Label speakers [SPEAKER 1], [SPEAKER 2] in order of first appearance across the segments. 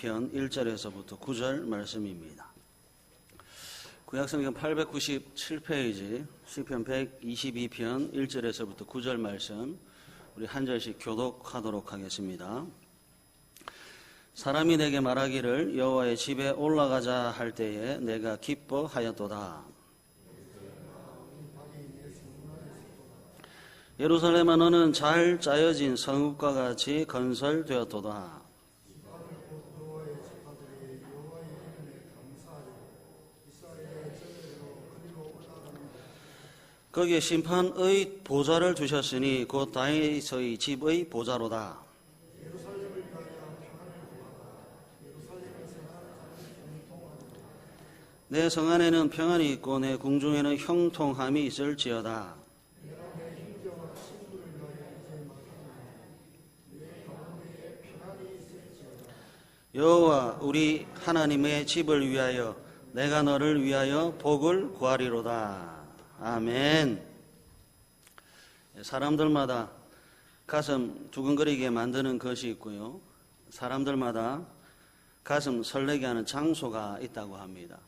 [SPEAKER 1] 22편 1절에서부터 9절 말씀입니다. 구약성경 897페이지 시편 122편 1절에서부터 9절 말씀 우리 한 절씩 교독하도록 하겠습니다. 사람이 내게 말하기를 여호와의 집에 올라가자 할 때에 내가 기뻐하였도다. 예루살렘아 너는 잘 짜여진 성읍과 같이 건설되었도다. 거기에 심판의 보좌를 두셨으니 곧 다윗의 집의 보좌로다. 내 성 안에는 평안이 있고 내 궁중에는 형통함이 있을지어다. 여호와 우리 하나님의 집을 위하여 내가 너를 위하여 복을 구하리로다. 아멘. 사람들마다 가슴 두근거리게 만드는 것이 있고요. 사람들마다 가슴 설레게 하는 장소가 있다고 합니다.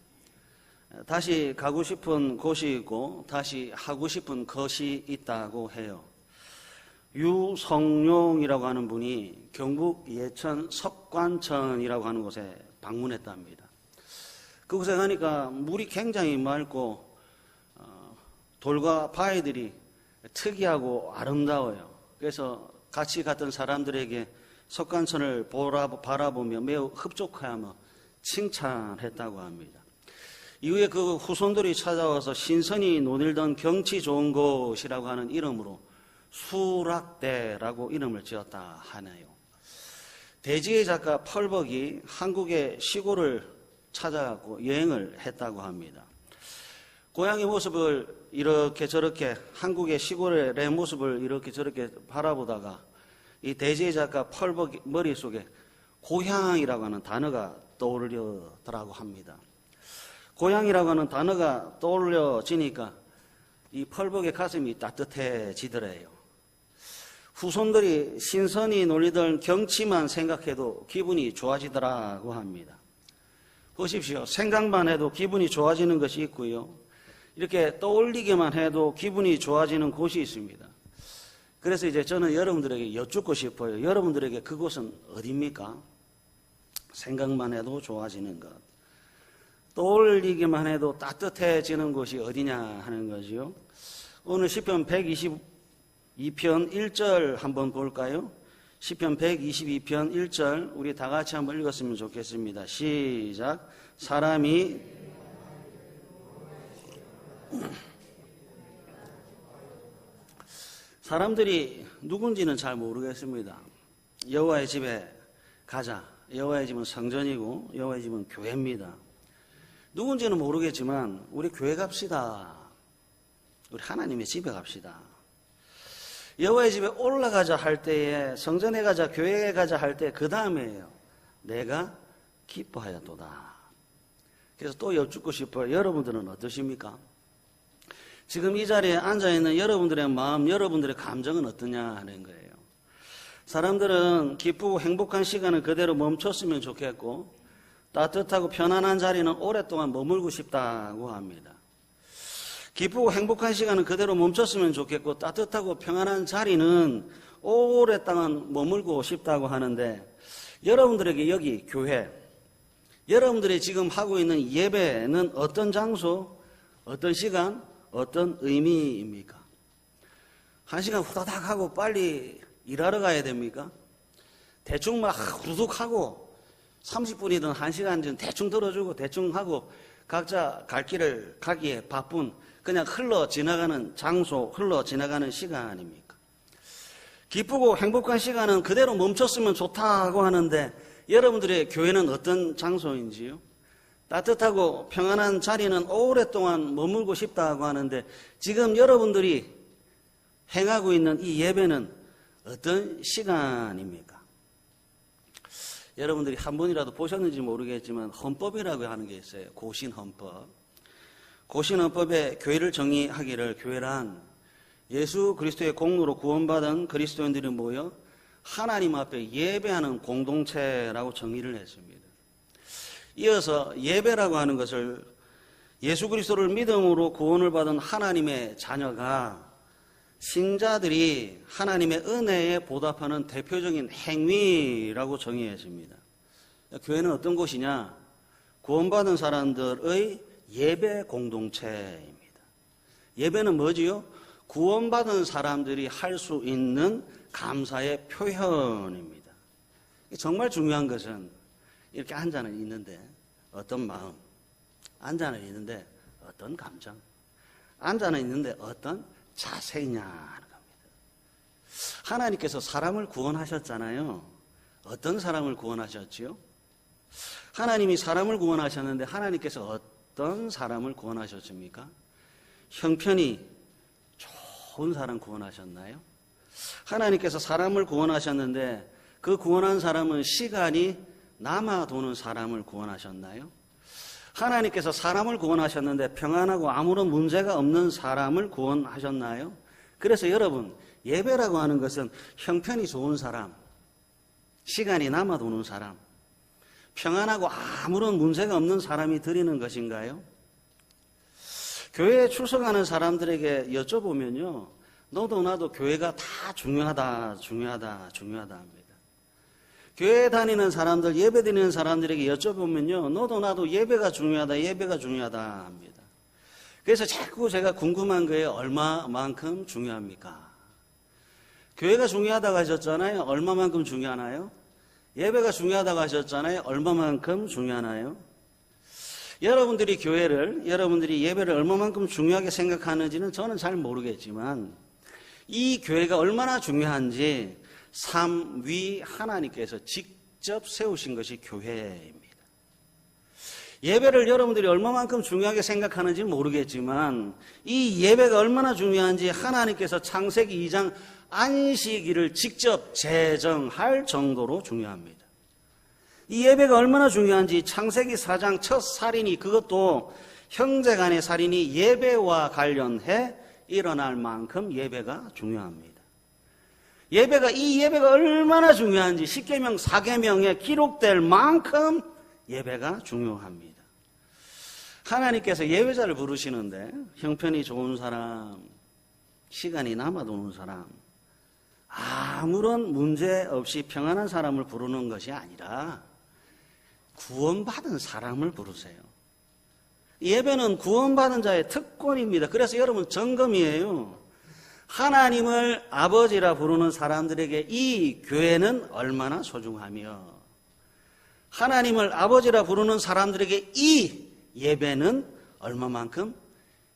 [SPEAKER 1] 다시 가고 싶은 곳이 있고 다시 하고 싶은 것이 있다고 해요. 유성룡이라고 하는 분이 경북 예천 석관천이라고 하는 곳에 방문했답니다. 그곳에 가니까 물이 굉장히 맑고 돌과 바위들이 특이하고 아름다워요. 그래서 같이 갔던 사람들에게 석관천을 바라보며 매우 흡족하며 칭찬했다고 합니다. 이후에 그 후손들이 찾아와서 신선히 논일던 경치 좋은 곳이라고 하는 이름으로 수락대라고 이름을 지었다 하네요. 대지의 작가 펄벅이 한국의 시골을 찾아가고 여행을 했다고 합니다. 고향의 모습을 이렇게 저렇게 한국의 시골의 모습을 이렇게 저렇게 바라보다가 이 대지의 작가 펄벅이 머릿속에 고향이라고 하는 단어가 떠오르더라고 합니다. 고향이라고 하는 단어가 떠올려지니까 이 펄벅의 가슴이 따뜻해지더래요. 후손들이 신선히 놀리던 경치만 생각해도 기분이 좋아지더라고 합니다. 보십시오. 생각만 해도 기분이 좋아지는 것이 있고요. 이렇게 떠올리기만 해도 기분이 좋아지는 곳이 있습니다. 그래서 이제 저는 여러분들에게 여쭙고 싶어요. 여러분들에게 그곳은 어디입니까? 생각만 해도 좋아지는 것. 떠올리기만 해도 따뜻해지는 곳이 어디냐 하는 거지요. 오늘 시편 122편 1절 한번 볼까요? 시편 122편 1절 우리 다 같이 한번 읽었으면 좋겠습니다. 시작. 사람들이 누군지는 잘 모르겠습니다. 여호와의 집에 가자. 여호와의 집은 성전이고 여호와의 집은 교회입니다. 누군지는 모르겠지만 우리 교회 갑시다. 우리 하나님의 집에 갑시다. 여호와의 집에 올라가자 할 때에 성전에 가자 교회에 가자 할 때 그 다음에요. 내가 기뻐하였도다. 그래서 또 여쭙고 싶어요. 여러분들은 어떠십니까? 지금 이 자리에 앉아있는 여러분들의 마음, 여러분들의 감정은 어떠냐 하는 거예요. 사람들은 기쁘고 행복한 시간은 그대로 멈췄으면 좋겠고 따뜻하고 편안한 자리는 오랫동안 머물고 싶다고 합니다. 기쁘고 행복한 시간은 그대로 멈췄으면 좋겠고 따뜻하고 평안한 자리는 오랫동안 머물고 싶다고 하는데 여러분들에게 여기 교회, 여러분들이 지금 하고 있는 예배는 어떤 장소, 어떤 시간, 어떤 의미입니까? 한 시간 후다닥 하고 빨리 일하러 가야 됩니까? 대충 막 후둑 하고 30분이든 1시간이든 대충 들어주고 대충 하고 각자 갈 길을 가기에 바쁜 그냥 흘러 지나가는 장소, 흘러 지나가는 시간입니까? 기쁘고 행복한 시간은 그대로 멈췄으면 좋다고 하는데 여러분들의 교회는 어떤 장소인지요? 따뜻하고 평안한 자리는 오랫동안 머물고 싶다고 하는데 지금 여러분들이 행하고 있는 이 예배는 어떤 시간입니까? 여러분들이 한 번이라도 보셨는지 모르겠지만 헌법이라고 하는 게 있어요. 고신헌법. 고신헌법에 교회를 정의하기를 교회란 예수 그리스도의 공로로 구원받은 그리스도인들이 모여 하나님 앞에 예배하는 공동체라고 정의를 했습니다. 이어서 예배라고 하는 것을 예수 그리스도를 믿음으로 구원을 받은 하나님의 자녀가 신자들이 하나님의 은혜에 보답하는 대표적인 행위라고 정의했습니다. 교회는 어떤 곳이냐? 구원받은 사람들의 예배 공동체입니다. 예배는 뭐지요? 구원받은 사람들이 할 수 있는 감사의 표현입니다. 정말 중요한 것은 이렇게 앉아는 있는데 어떤 마음, 앉아는 있는데 어떤 감정, 앉아는 있는데 어떤 자세냐는 겁니다. 하나님께서 사람을 구원하셨잖아요. 어떤 사람을 구원하셨지요? 하나님이 사람을 구원하셨는데 하나님께서 어떤 사람을 구원하셨습니까? 형편이 좋은 사람 구원하셨나요? 하나님께서 사람을 구원하셨는데 그 구원한 사람은 시간이 남아도는 사람을 구원하셨나요? 하나님께서 사람을 구원하셨는데 평안하고 아무런 문제가 없는 사람을 구원하셨나요? 그래서 여러분, 예배라고 하는 것은 형편이 좋은 사람, 시간이 남아도는 사람, 평안하고 아무런 문제가 없는 사람이 드리는 것인가요? 교회에 출석하는 사람들에게 여쭤보면요, 너도 나도 교회가 다 중요하다 합니다. 교회에 다니는 사람들, 예배 드리는 사람들에게 여쭤보면요, 너도 나도 예배가 중요하다 합니다. 그래서 자꾸 제가 궁금한 거예요. 얼마만큼 중요합니까? 교회가 중요하다고 하셨잖아요. 얼마만큼 중요하나요? 예배가 중요하다고 하셨잖아요. 얼마만큼 중요하나요? 여러분들이 예배를 얼마만큼 중요하게 생각하는지는 저는 잘 모르겠지만 이 교회가 얼마나 중요한지 삼위 하나님께서 직접 세우신 것이 교회입니다. 예배를 여러분들이 얼마만큼 중요하게 생각하는지는 모르겠지만 이 예배가 얼마나 중요한지 하나님께서 창세기 2장 안식일을 직접 제정할 정도로 중요합니다. 이 예배가 얼마나 중요한지 창세기 4장 첫 살인이, 그것도 형제간의 살인이 예배와 관련해 일어날 만큼 예배가 중요합니다. 이 예배가 얼마나 중요한지 십계명 4계명에 기록될 만큼 예배가 중요합니다. 하나님께서 예배자를 부르시는데 형편이 좋은 사람, 시간이 남아도는 사람, 아무런 문제 없이 평안한 사람을 부르는 것이 아니라 구원받은 사람을 부르세요. 예배는 구원받은 자의 특권입니다. 그래서 여러분 점검이에요. 하나님을 아버지라 부르는 사람들에게 이 교회는 얼마나 소중하며 하나님을 아버지라 부르는 사람들에게 이 예배는 얼마만큼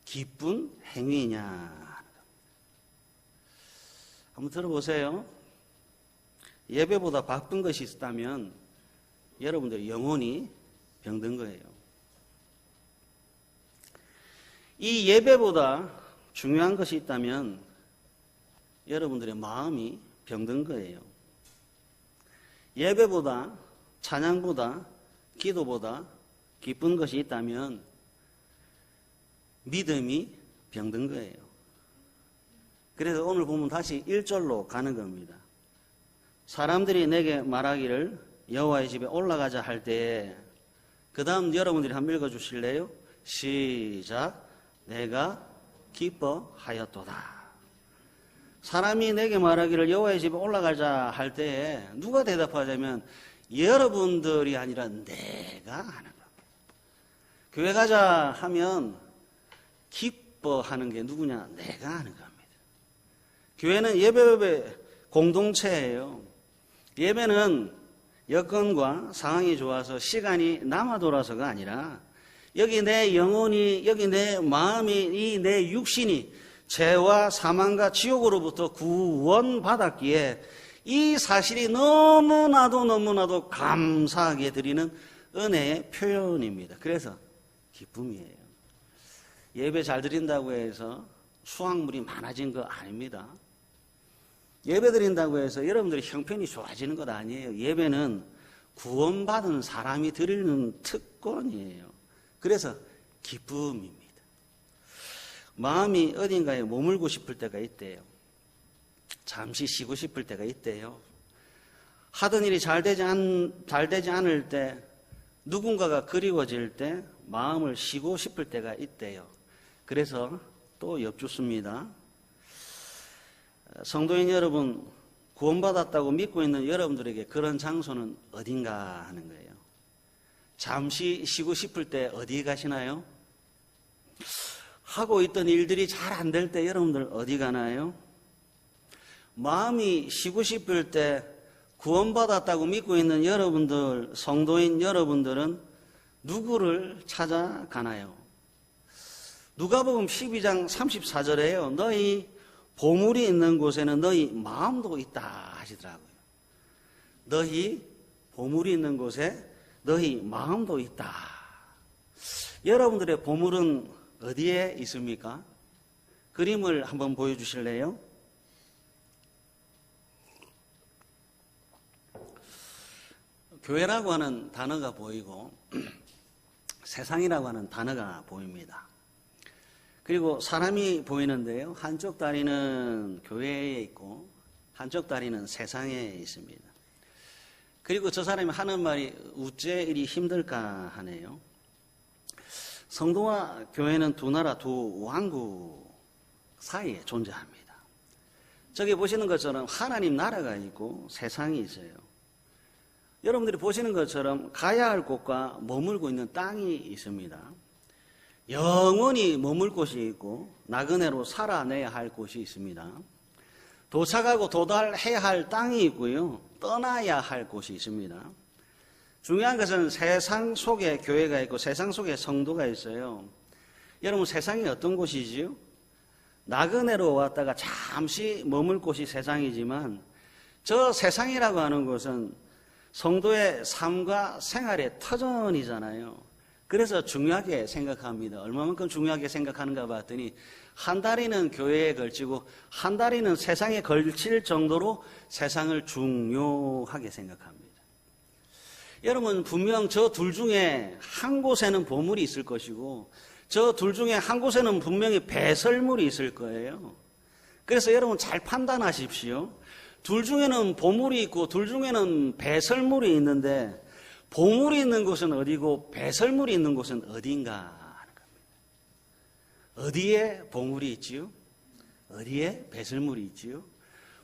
[SPEAKER 1] 기쁜 행위냐. 한번 들어보세요. 예배보다 바쁜 것이 있다면 여러분들이 영혼이 병든 거예요. 이 예배보다 중요한 것이 있다면 여러분들의 마음이 병든 거예요. 예배보다, 찬양보다, 기도보다 기쁜 것이 있다면 믿음이 병든 거예요. 그래서 오늘 보면 다시 1절로 가는 겁니다. 사람들이 내게 말하기를 여호와의 집에 올라가자 할 때에, 그 다음 여러분들이 한번 읽어주실래요? 시작. 내가 기뻐하였도다. 사람이 내게 말하기를 여호와의 집에 올라가자 할 때에 누가 대답하자면 여러분들이 아니라 내가 하는 겁니다. 교회 가자 하면 기뻐하는 게 누구냐? 내가 하는 겁니다. 교회는 예배 공동체예요. 예배는 여건과 상황이 좋아서 시간이 남아 돌아서가 아니라 여기 내 영혼이, 여기 내 마음이, 이 내 육신이 죄와 사망과 지옥으로부터 구원받았기에 이 사실이 너무나도 감사하게 드리는 은혜의 표현입니다. 그래서 기쁨이에요. 예배 잘 드린다고 해서 수확물이 많아진 거 아닙니다. 예배 드린다고 해서 여러분들의 형편이 좋아지는 것 아니에요. 예배는 구원받은 사람이 드리는 특권이에요. 그래서 기쁨입니다. 마음이 어딘가에 머물고 싶을 때가 있대요. 잠시 쉬고 싶을 때가 있대요. 하던 일이 잘 되지 않을 때, 누군가가 그리워질 때 마음을 쉬고 싶을 때가 있대요. 그래서 또 엿주습니다. 성도인 여러분, 구원받았다고 믿고 있는 여러분들에게 그런 장소는 어딘가 하는 거예요. 잠시 쉬고 싶을 때 어디 가시나요? 하고 있던 일들이 잘 안 될 때 여러분들 어디 가나요? 마음이 쉬고 싶을 때 구원받았다고 믿고 있는 여러분들, 성도인 여러분들은 누구를 찾아가나요? 누가복음 12장 34절에요. 너희 보물이 있는 곳에는 너희 마음도 있다 하시더라고요. 너희 보물이 있는 곳에 너희 마음도 있다. 여러분들의 보물은 어디에 있습니까? 그림을 한번 보여주실래요? 교회라고 하는 단어가 보이고 세상이라고 하는 단어가 보입니다. 그리고 사람이 보이는데요. 한쪽 다리는 교회에 있고 한쪽 다리는 세상에 있습니다. 그리고 저 사람이 하는 말이 어째 이리 힘들까 하네요. 성도와 교회는 두 나라, 두 왕국 사이에 존재합니다. 저기 보시는 것처럼 하나님 나라가 있고 세상이 있어요. 여러분들이 보시는 것처럼 가야 할 곳과 머물고 있는 땅이 있습니다. 영원히 머물 곳이 있고 나그네로 살아내야 할 곳이 있습니다. 도착하고 도달해야 할 땅이 있고요. 떠나야 할 곳이 있습니다. 중요한 것은 세상 속에 교회가 있고 세상 속에 성도가 있어요. 여러분 세상이 어떤 곳이지요? 나그네로 왔다가 잠시 머물 곳이 세상이지만 저 세상이라고 하는 곳은 성도의 삶과 생활의 터전이잖아요. 그래서 중요하게 생각합니다. 얼마만큼 중요하게 생각하는가 봤더니 한 다리는 교회에 걸치고 한 다리는 세상에 걸칠 정도로 세상을 중요하게 생각합니다. 여러분 분명 저 둘 중에 한 곳에는 보물이 있을 것이고 저 둘 중에 한 곳에는 분명히 배설물이 있을 거예요. 그래서 여러분 잘 판단하십시오. 둘 중에는 보물이 있고 둘 중에는 배설물이 있는데 보물이 있는 곳은 어디고 배설물이 있는 곳은 어딘가 하는 겁니다. 어디에 보물이 있지요? 어디에 배설물이 있지요?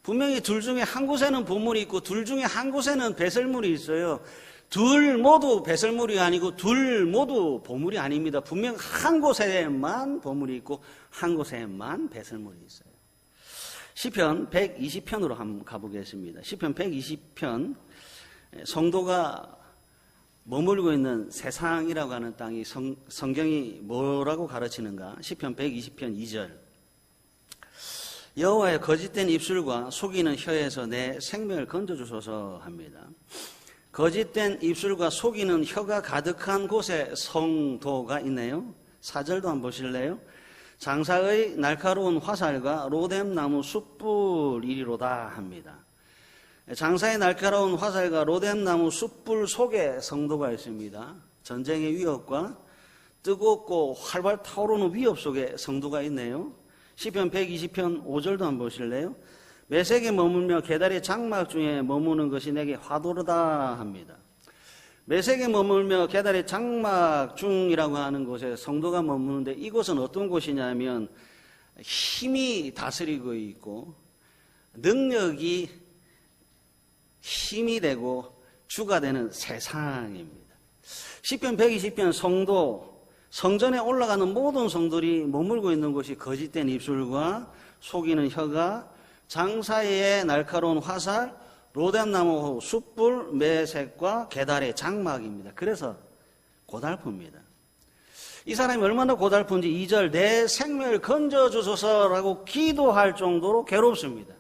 [SPEAKER 1] 분명히 둘 중에 한 곳에는 보물이 있고 둘 중에 한 곳에는 배설물이 있어요. 둘 모두 배설물이 아니고 둘 모두 보물이 아닙니다. 분명 한 곳에만 보물이 있고 한 곳에만 배설물이 있어요. 시편 120편으로 한번 가보겠습니다. 시편 120편 성도가 머물고 있는 세상이라고 하는 땅이 성경이 뭐라고 가르치는가? 시편 120편 2절 여호와의 거짓된 입술과 속이는 혀에서 내 생명을 건져주소서 합니다. 거짓된 입술과 속이는 혀가 가득한 곳에 성도가 있네요. 4절도 한번 보실래요? 장사의 날카로운 화살과 로뎀나무 숯불이리로다 합니다. 장사의 날카로운 화살과 로뎀나무 숯불 속에 성도가 있습니다. 전쟁의 위협과 뜨겁고 활발 타오르는 위협 속에 성도가 있네요. 시편 120편 5절도 한번 보실래요? 매색에 머물며 계달의 장막 중에 머무는 것이 내게 화두르다 합니다. 매색에 머물며 계달의 장막 중이라고 하는 곳에 성도가 머무는데 이곳은 어떤 곳이냐면 힘이 다스리고 있고 능력이 힘이 되고 주가 되는 세상입니다. 시편 120편 성도, 성전에 올라가는 모든 성도들이 머물고 있는 곳이 거짓된 입술과 속이는 혀가 장사의 날카로운 화살, 로뎀나무 숯불, 매색과 계달의 장막입니다. 그래서 고달픕니다. 이 사람이 얼마나 고달픈지 2절 내 생명을 건져주소서라고 기도할 정도로 괴롭습니다.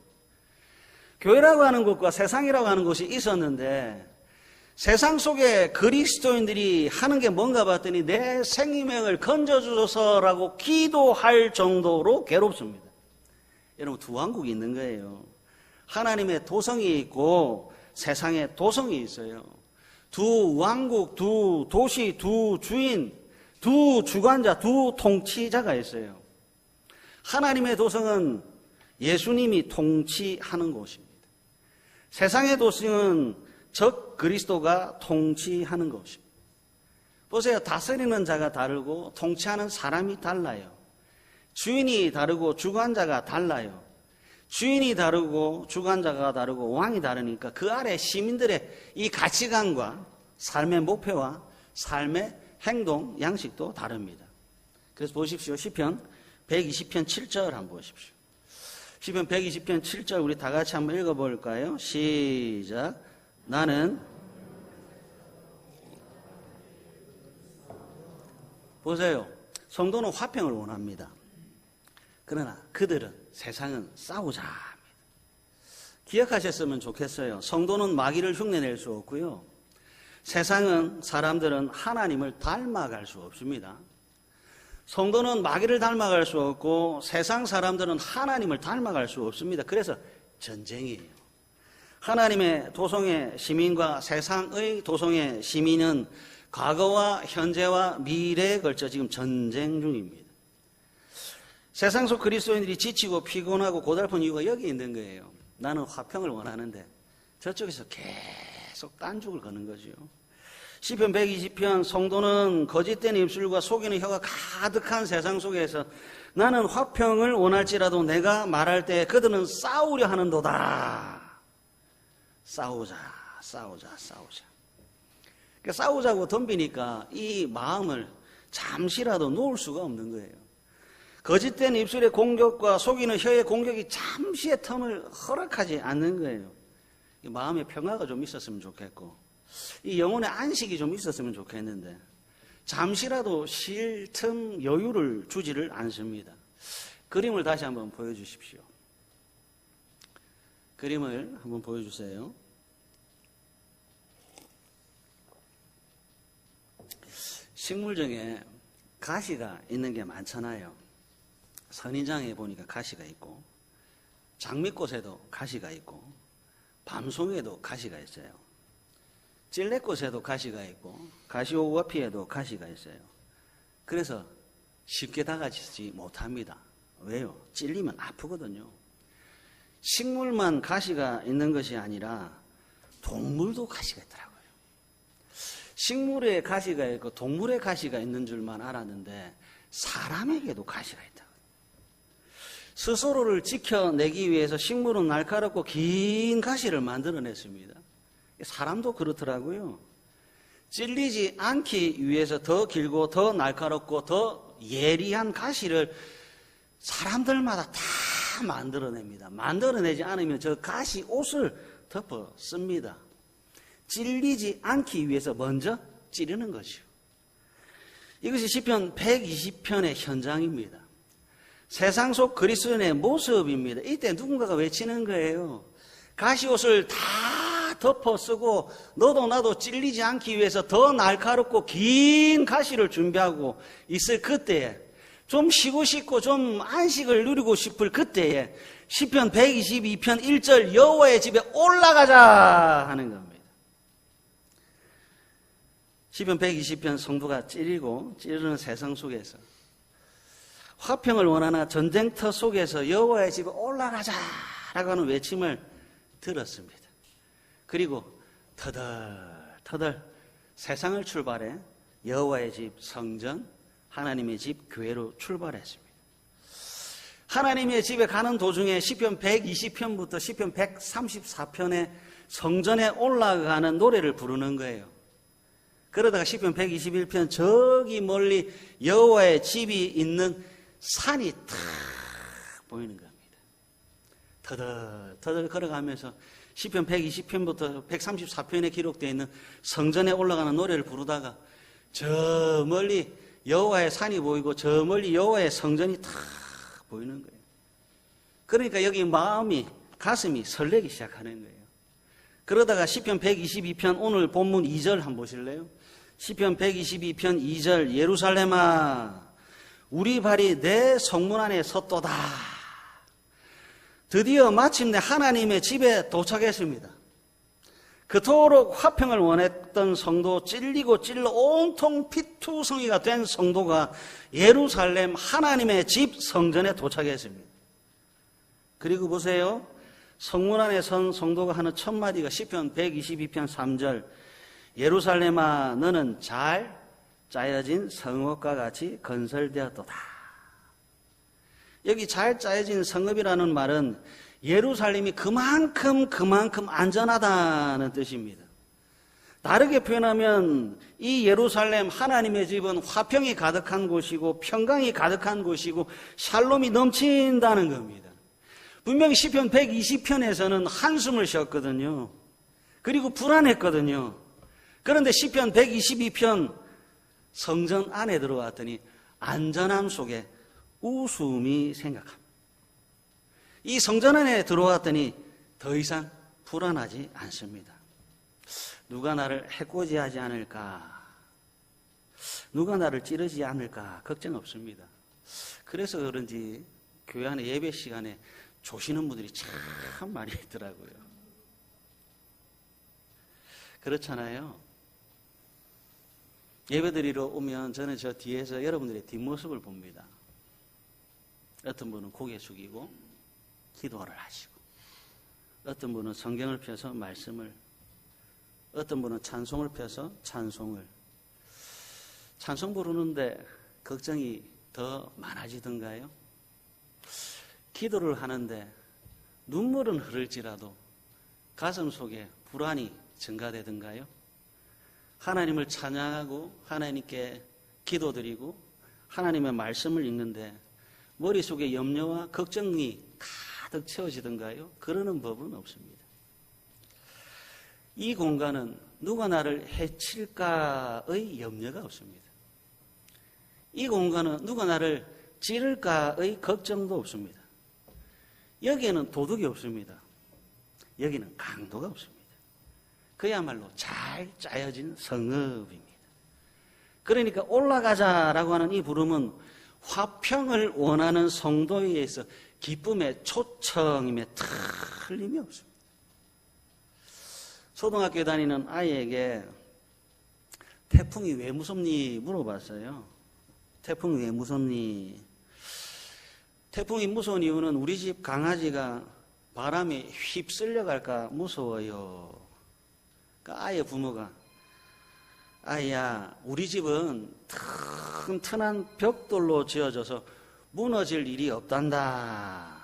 [SPEAKER 1] 교회라고 하는 곳과 세상이라고 하는 곳이 있었는데 세상 속에 그리스도인들이 하는 게 뭔가 봤더니 내 생명을 건져주소서라고 기도할 정도로 괴롭습니다. 여러분 두 왕국이 있는 거예요. 하나님의 도성이 있고 세상에 도성이 있어요. 두 왕국, 두 도시, 두 주인, 두 주관자, 두 통치자가 있어요. 하나님의 도성은 예수님이 통치하는 곳입니다. 세상의 도시는 적 그리스도가 통치하는 것입니다. 보세요. 다스리는 자가 다르고 통치하는 사람이 달라요. 주인이 다르고 주관자가 달라요. 주인이 다르고 주관자가 다르고 왕이 다르니까 그 아래 시민들의 이 가치관과 삶의 목표와 삶의 행동, 양식도 다릅니다. 그래서 보십시오. 시편 120편 7절 한번 보십시오. 시편 120편 7절 우리 다 같이 한번 읽어볼까요? 시작. 나는 보세요. 성도는 화평을 원합니다. 그러나 그들은 세상은 싸우자 합니다. 기억하셨으면 좋겠어요. 성도는 마귀를 흉내낼 수 없고요. 세상은 사람들은 하나님을 닮아갈 수 없습니다. 성도는 마귀를 닮아갈 수 없고 세상 사람들은 하나님을 닮아갈 수 없습니다. 그래서 전쟁이에요. 하나님의 도성의 시민과 세상의 도성의 시민은 과거와 현재와 미래에 걸쳐 지금 전쟁 중입니다. 세상 속 그리스도인들이 지치고 피곤하고 고달픈 이유가 여기 있는 거예요. 나는 화평을 원하는데 저쪽에서 계속 딴죽을 거는 거죠. 시편 120편 성도는 거짓된 입술과 속이는 혀가 가득한 세상 속에서 나는 화평을 원할지라도 내가 말할 때 그들은 싸우려 하는도다. 싸우자. 그러니까 싸우자고 덤비니까 이 마음을 잠시라도 놓을 수가 없는 거예요. 거짓된 입술의 공격과 속이는 혀의 공격이 잠시의 텀을 허락하지 않는 거예요. 마음의 평화가 좀 있었으면 좋겠고 이 영혼의 안식이 좀 있었으면 좋겠는데 잠시라도 쉴 틈 여유를 주지를 않습니다. 그림을 다시 한번 보여주십시오. 그림을 한번 보여주세요. 식물 중에 가시가 있는 게 많잖아요. 선인장에 보니까 가시가 있고 장미꽃에도 가시가 있고 밤송이에도 가시가 있어요. 찔레꽃에도 가시가 있고 가시오와피에도 가시가 있어요. 그래서 쉽게 다가지지 못합니다. 왜요? 찔리면 아프거든요. 식물만 가시가 있는 것이 아니라 동물도 가시가 있더라고요. 식물에 가시가 있고 동물에 가시가 있는 줄만 알았는데 사람에게도 가시가 있다. 스스로를 지켜내기 위해서 식물은 날카롭고 긴 가시를 만들어냈습니다. 사람도 그렇더라고요. 찔리지 않기 위해서 더 길고 더 날카롭고 더 예리한 가시를 사람들마다 다 만들어냅니다. 만들어내지 않으면 저 가시 옷을 덮어 씁니다. 찔리지 않기 위해서 먼저 찌르는 것이요. 이것이 시편 120편의 현장입니다. 세상 속 그리스도인의 모습입니다. 이때 누군가가 외치는 거예요. 가시옷을 다 덮어 쓰고 너도 나도 찔리지 않기 위해서 더 날카롭고 긴 가시를 준비하고 있을 그때에 좀 쉬고 싶고 좀 안식을 누리고 싶을 그때에 시편 122편 1절 여호와의 집에 올라가자 하는 겁니다. 시편 120편 성도가 찌르는 세상 속에서 화평을 원하나 전쟁터 속에서 여호와의 집에 올라가자라고 하는 외침을 들었습니다. 그리고 터덜 세상을 출발해 여호와의 집 성전, 하나님의 집 교회로 출발했습니다. 하나님의 집에 가는 도중에 시편 120편부터 시편 134편의 성전에 올라가는 노래를 부르는 거예요. 그러다가 시편 121편 저기 멀리 여호와의 집이 있는 산이 탁 보이는 겁니다. 터덜 걸어가면서 시편 120편부터 134편에 기록되어 있는 성전에 올라가는 노래를 부르다가 저 멀리 여호와의 산이 보이고 저 멀리 여호와의 성전이 탁 보이는 거예요. 그러니까 여기 마음이 가슴이 설레기 시작하는 거예요. 그러다가 시편 122편 오늘 본문 2절 한번 보실래요? 시편 122편 2절 예루살렘아 우리 발이 내 성문 안에 섰도다. 드디어 마침내 하나님의 집에 도착했습니다. 그토록 화평을 원했던 성도, 찔리고 찔러 온통 피투성이가 된 성도가 예루살렘 하나님의 집 성전에 도착했습니다. 그리고 보세요. 성문 안에 선 성도가 하는 첫 마디가 시편 122편 3절 예루살렘아 너는 잘 짜여진 성읍과 같이 건설되었도다. 여기 잘 짜여진 성읍이라는 말은 예루살렘이 그만큼 안전하다는 뜻입니다. 다르게 표현하면 이 예루살렘 하나님의 집은 화평이 가득한 곳이고 평강이 가득한 곳이고 샬롬이 넘친다는 겁니다. 분명히 시편 120편에서는 한숨을 쉬었거든요. 그리고 불안했거든요. 그런데 시편 122편 성전 안에 들어왔더니 안전함 속에 웃음이 생각합니다. 이 성전 안에 들어왔더니 더 이상 불안하지 않습니다. 누가 나를 해코지하지 않을까? 누가 나를 찌르지 않을까? 걱정 없습니다. 그래서 그런지 교회 안에 예배 시간에 조시는 분들이 참 많이 있더라고요. 그렇잖아요. 예배드리러 오면 저는 저 뒤에서 여러분들의 뒷모습을 봅니다. 어떤 분은 고개 숙이고 기도를 하시고, 어떤 분은 성경을 펴서 말씀을, 어떤 분은 찬송을 펴서 찬송을. 찬송 부르는데 걱정이 더 많아지던가요? 기도를 하는데 눈물은 흐를지라도 가슴 속에 불안이 증가되던가요? 하나님을 찬양하고 하나님께 기도드리고 하나님의 말씀을 읽는데 머릿속에 염려와 걱정이 가득 채워지던가요? 그러는 법은 없습니다. 이 공간은 누가 나를 해칠까의 염려가 없습니다. 이 공간은 누가 나를 찌를까의 걱정도 없습니다. 여기에는 도둑이 없습니다. 여기는 강도가 없습니다. 그야말로 잘 짜여진 성읍입니다. 그러니까 올라가자라고 하는 이 부름은 화평을 원하는 성도에 의해서 기쁨의 초청임에 틀림이 없습니다. 초등학교 다니는 아이에게 태풍이 왜 무섭니 물어봤어요. 태풍이 왜 무섭니? 태풍이 무서운 이유는 우리 집 강아지가 바람에 휩쓸려 갈까 무서워요. 그러니까 아이의 부모가, 아이야, 우리 집은 튼튼한 벽돌로 지어져서 무너질 일이 없단다.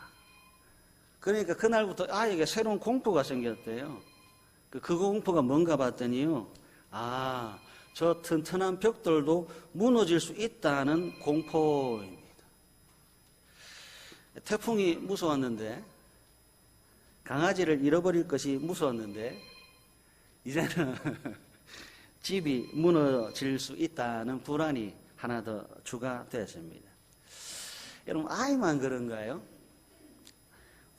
[SPEAKER 1] 그러니까 그날부터 아이에게 새로운 공포가 생겼대요. 그 공포가 뭔가 봤더니요, 저 튼튼한 벽돌도 무너질 수 있다는 공포입니다. 태풍이 무서웠는데, 강아지를 잃어버릴 것이 무서웠는데, 이제는 집이 무너질 수 있다는 불안이 하나 더 추가됐습니다. 여러분, 아이만 그런가요?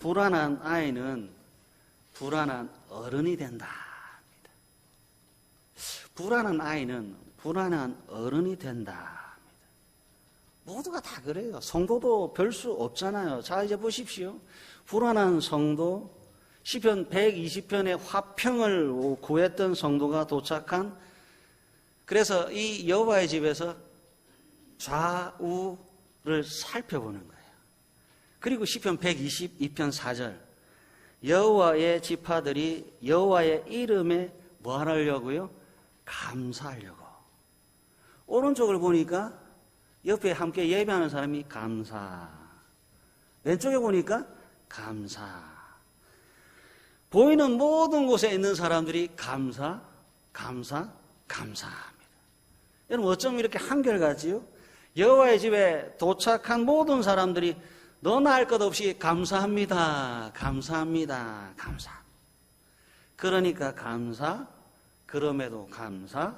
[SPEAKER 1] 불안한 아이는 불안한 어른이 된다. 불안한 아이는 불안한 어른이 된다. 모두가 다 그래요. 성도도 별 수 없잖아요. 자, 이제 보십시오. 불안한 성도, 시편 120편의 화평을 구했던 성도가 도착한, 그래서 이 여호와의 집에서 좌우를 살펴보는 거예요. 그리고 시편 122편 4절, 여호와의 지파들이 여호와의 이름에 뭐 하려고요? 감사하려고. 오른쪽을 보니까 옆에 함께 예배하는 사람이 감사, 왼쪽에 보니까 감사. 보이는 모든 곳에 있는 사람들이 감사, 감사, 감사합니다. 여러분, 어쩜 이렇게 한결같지요? 여호와의 집에 도착한 모든 사람들이 너나 할 것 없이 감사합니다, 감사합니다, 감사. 그러니까 감사, 그럼에도 감사,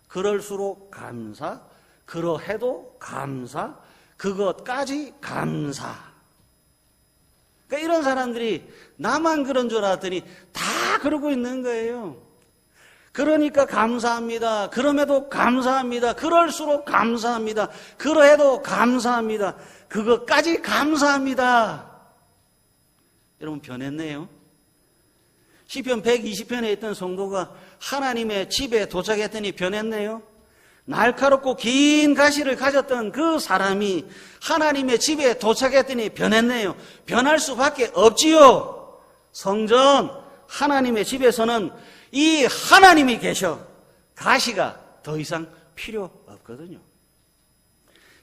[SPEAKER 1] 그럴수록 감사, 그러해도 감사, 그것까지 감사. 그러니까 이런 사람들이 나만 그런 줄 알았더니 다 그러고 있는 거예요. 그러니까 감사합니다. 그럼에도 감사합니다. 그럴수록 감사합니다. 그러해도 감사합니다. 그것까지 감사합니다. 여러분, 변했네요. 시편 120편에 있던 성도가 하나님의 집에 도착했더니 변했네요. 날카롭고 긴 가시를 가졌던 그 사람이 하나님의 집에 도착했더니 변했네요. 변할 수밖에 없지요. 성전 하나님의 집에서는 이 하나님이 계셔 가시가 더 이상 필요 없거든요.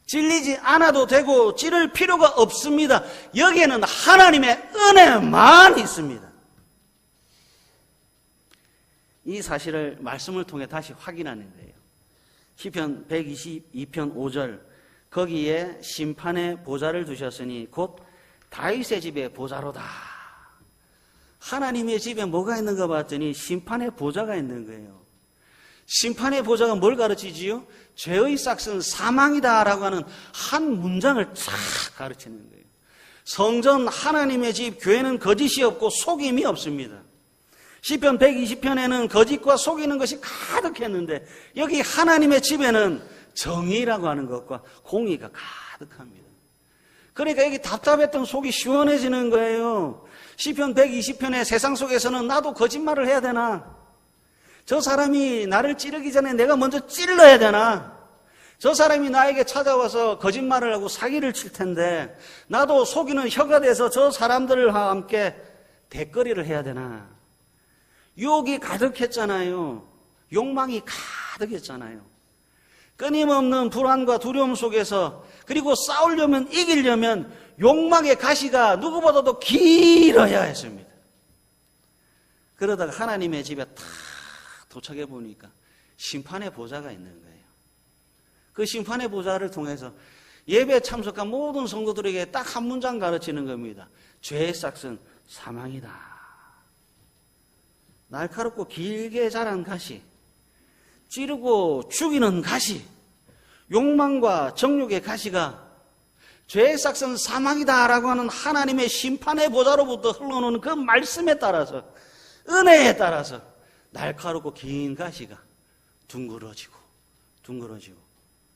[SPEAKER 1] 찔리지 않아도 되고 찌를 필요가 없습니다. 여기에는 하나님의 은혜만 있습니다. 이 사실을 말씀을 통해 다시 확인하는 거예요. 시편 122편 5절 거기에 심판의 보좌를 두셨으니 곧 다윗의 집의 보좌로다. 하나님의 집에 뭐가 있는가 봤더니 심판의 보좌가 있는 거예요. 심판의 보좌가 뭘 가르치지요? 죄의 싹은 사망이다라고 하는 한 문장을 쫙 가르치는 거예요. 성전 하나님의 집 교회는 거짓이 없고 속임이 없습니다. 시편 120편에는 거짓과 속이는 것이 가득했는데 여기 하나님의 집에는 정의라고 하는 것과 공의가 가득합니다. 그러니까 여기 답답했던 속이 시원해지는 거예요. 시편 120편의 세상 속에서는 나도 거짓말을 해야 되나? 저 사람이 나를 찌르기 전에 내가 먼저 찔러야 되나? 저 사람이 나에게 찾아와서 거짓말을 하고 사기를 칠 텐데 나도 속이는 혀가 돼서 저 사람들과 함께 대거리를 해야 되나? 유혹이 가득했잖아요. 욕망이 가득했잖아요. 끊임없는 불안과 두려움 속에서 그리고 싸우려면 이기려면 욕망의 가시가 누구보다도 길어야 했습니다. 그러다가 하나님의 집에 탁 도착해 보니까 심판의 보좌가 있는 거예요. 그 심판의 보좌를 통해서 예배에 참석한 모든 성도들에게 딱 한 문장 가르치는 겁니다. 죄의 싹은 사망이다. 날카롭고 길게 자란 가시, 찌르고 죽이는 가시, 욕망과 정욕의 가시가 죄의 싹은 사망이다라고 하는 하나님의 심판의 보좌로부터 흘러오는 그 말씀에 따라서 은혜에 따라서 날카롭고 긴 가시가 둥그러지고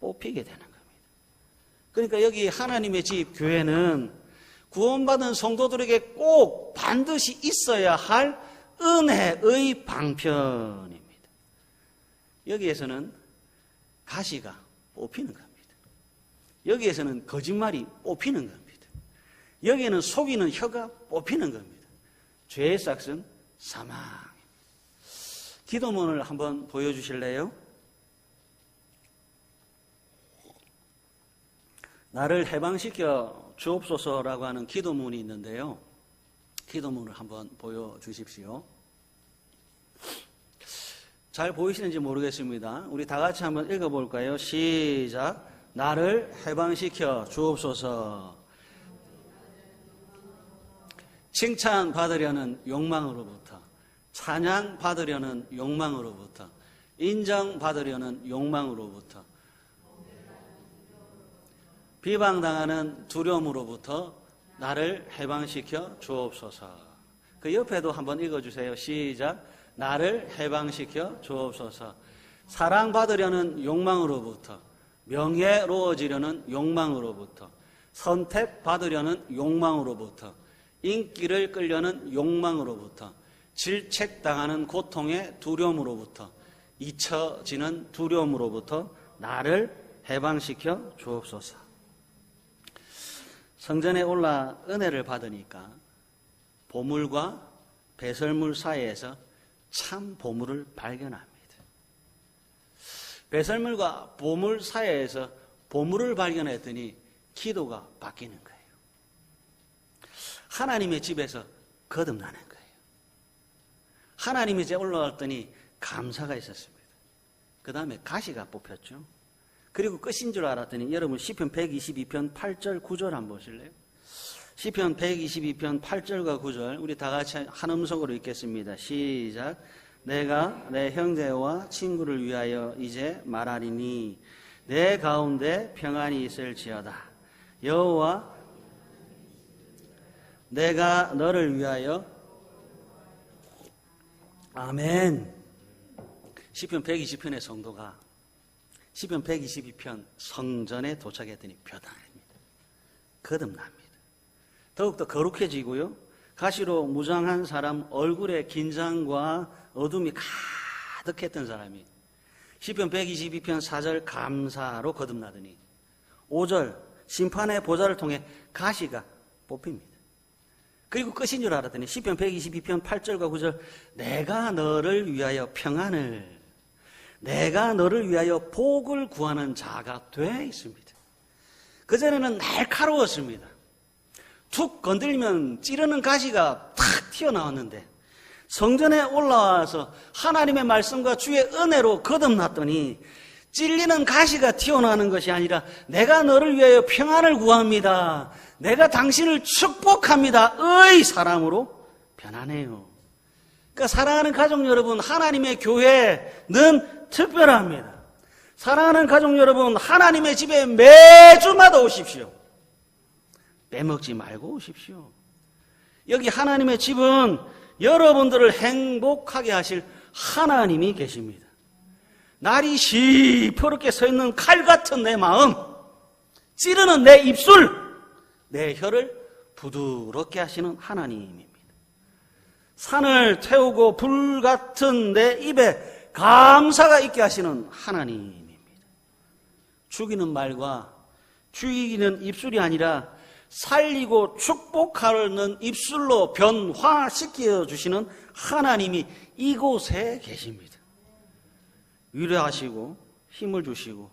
[SPEAKER 1] 뽑히게 되는 겁니다. 그러니까 여기 하나님의 집 교회는 구원받은 성도들에게 꼭 반드시 있어야 할 은혜의 방편입니다. 여기에서는 가시가 뽑히는 겁니다. 여기에서는 거짓말이 뽑히는 겁니다. 여기에는 속이는 혀가 뽑히는 겁니다. 죄의 싹은 사망. 기도문을 한번 보여주실래요? 나를 해방시켜 주옵소서라고 하는 기도문이 있는데요. 기도문을 한번 보여주십시오. 잘 보이시는지 모르겠습니다. 우리 다 같이 한번 읽어볼까요? 시작. 나를 해방시켜 주옵소서. 칭찬받으려는 욕망으로부터, 찬양받으려는 욕망으로부터, 인정받으려는 욕망으로부터, 비방당하는 두려움으로부터 나를 해방시켜 주옵소서. 그 옆에도 한번 읽어주세요. 시작. 나를 해방시켜 주옵소서. 사랑받으려는 욕망으로부터, 명예로워지려는 욕망으로부터, 선택받으려는 욕망으로부터, 인기를 끌려는 욕망으로부터, 질책당하는 고통의 두려움으로부터, 잊혀지는 두려움으로부터 나를 해방시켜 주옵소서. 성전에 올라 은혜를 받으니까 보물과 배설물 사이에서 참 보물을 발견합니다. 배설물과 보물 사이에서 보물을 발견했더니 기도가 바뀌는 거예요. 하나님의 집에서 거듭나는 거예요. 하나님의 집에 올라왔더니 감사가 있었습니다. 그 다음에 가시가 뽑혔죠. 그리고 끝인 줄 알았더니 여러분 시편 122편 8절 9절 한번 보실래요? 시편 122편 8절과 9절 우리 다 같이 한 음성으로 읽겠습니다. 시작. 내가 내 형제와 친구를 위하여 이제 말하리니 내 가운데 평안이 있을지어다. 여호와 내가 너를 위하여 아멘. 시편 120편의 성도가 시편 122편 성전에 도착했더니 표단합니다. 거듭납니다. 더욱더 거룩해지고요. 가시로 무장한 사람 얼굴에 긴장과 어둠이 가득했던 사람이 시편 122편 4절 감사로 거듭나더니 5절 심판의 보좌를 통해 가시가 뽑힙니다. 그리고 끝인 줄 알았더니 시편 122편 8절과 9절 내가 너를 위하여 평안을, 내가 너를 위하여 복을 구하는 자가 돼 있습니다. 그전에는 날카로웠습니다. 툭 건들면 찌르는 가시가 탁 튀어나왔는데 성전에 올라와서 하나님의 말씀과 주의 은혜로 거듭났더니 찔리는 가시가 튀어나오는 것이 아니라 내가 너를 위하여 평안을 구합니다. 내가 당신을 축복합니다. 의 사람으로 변하네요. 그러니까 사랑하는 가족 여러분, 하나님의 교회는 특별합니다. 사랑하는 가족 여러분, 하나님의 집에 매주마다 오십시오. 빼먹지 말고 오십시오. 여기 하나님의 집은 여러분들을 행복하게 하실 하나님이 계십니다. 날이 시퍼렇게 서 있는 칼 같은 내 마음, 찌르는 내 입술, 내 혀를 부드럽게 하시는 하나님입니다. 산을 태우고 불 같은 내 입에 감사가 있게 하시는 하나님입니다. 죽이는 말과 죽이는 입술이 아니라 살리고 축복하는 입술로 변화시켜 주시는 하나님이 이곳에 계십니다. 위로하시고 힘을 주시고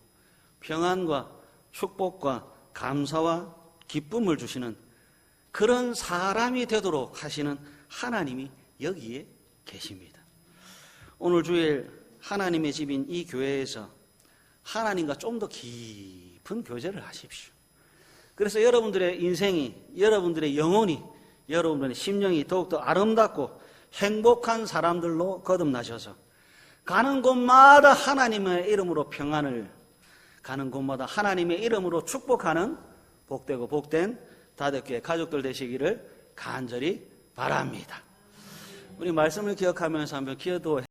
[SPEAKER 1] 평안과 축복과 감사와 기쁨을 주시는 그런 사람이 되도록 하시는 하나님이 여기에 계십니다. 오늘 주일 하나님의 집인 이 교회에서 하나님과 좀 더 깊은 교제를 하십시오. 그래서 여러분들의 인생이, 여러분들의 영혼이, 여러분들의 심령이 더욱더 아름답고 행복한 사람들로 거듭나셔서 가는 곳마다 하나님의 이름으로 평안을, 가는 곳마다 하나님의 이름으로 축복하는 복되고 복된 다덕교회 가족들 되시기를 간절히 바랍니다. 우리 말씀을 기억하면서 한번 기도해